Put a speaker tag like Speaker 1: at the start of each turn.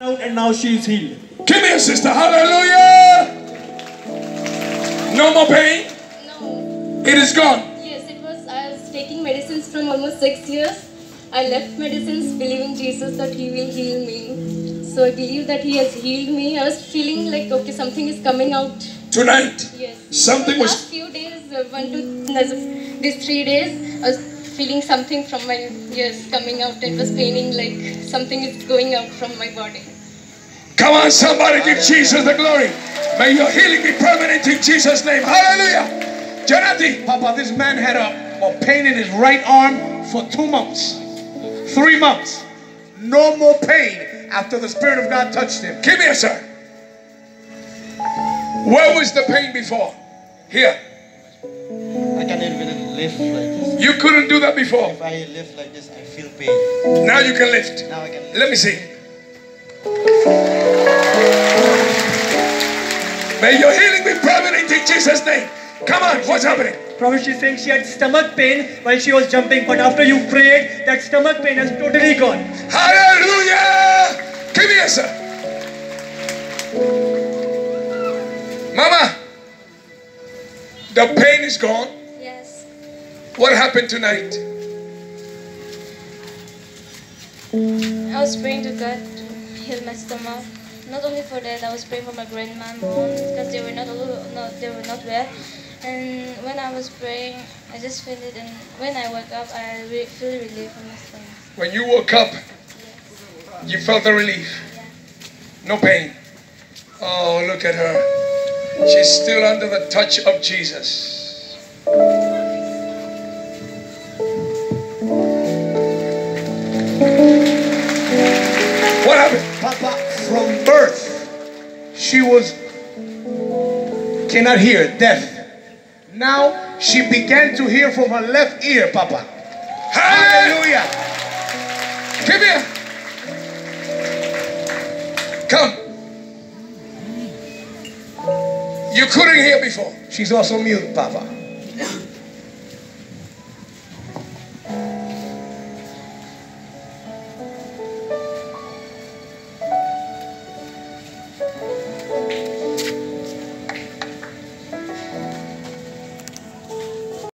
Speaker 1: out and now she is healed.
Speaker 2: Give me a sister. Hallelujah. No more pain.
Speaker 3: No.
Speaker 2: It is gone.
Speaker 3: Yes, it was. I was taking medicines from almost 6 years. I left medicines believing Jesus that He will heal me. So I believe that He has healed me. I was feeling like, okay, something is coming out.
Speaker 2: Tonight.
Speaker 3: Yes.
Speaker 2: Something was.
Speaker 3: Last few days, these 3 days, I was feeling something from my ears coming out. It was paining like something is going out from my body.
Speaker 2: Come on, somebody give Jesus the glory. May your healing be permanent in Jesus' name. Hallelujah. Janati.
Speaker 4: Papa, this man had a pain in his right arm for 2 months. 3 months. No more pain after the Spirit of God touched him.
Speaker 2: Give me a sir. Where was the pain before? Here.
Speaker 5: I can't even lift like this.
Speaker 2: You couldn't do that before.
Speaker 5: If I lift like this, I feel pain.
Speaker 2: Now you can lift.
Speaker 5: Now I can lift.
Speaker 2: Let me see. May your healing be permanent in Jesus' name. Come on, what's happening?
Speaker 1: Prophet, she's saying she had stomach pain while she was jumping, but after you prayed, that stomach pain has totally gone.
Speaker 2: Hallelujah! Give me a sir. Mama, the pain is gone.
Speaker 3: Yes.
Speaker 2: What happened tonight?
Speaker 3: I was praying to God to heal my stomach. Not only for that, I was praying for my grandma and mom because they were not well. And when I was praying, I just felt it. And when I woke up, I feel relief in my stomach.
Speaker 2: When you woke up, you felt the relief.
Speaker 3: Yeah.
Speaker 2: No pain. Oh, look at her. She's still under the touch of Jesus. What happened?
Speaker 4: Papa, from birth, she was cannot hear, deaf. Now she began to hear from her left ear, Papa. Hallelujah.
Speaker 2: Come here. Come. You couldn't hear before.
Speaker 4: She's also mute, Papa.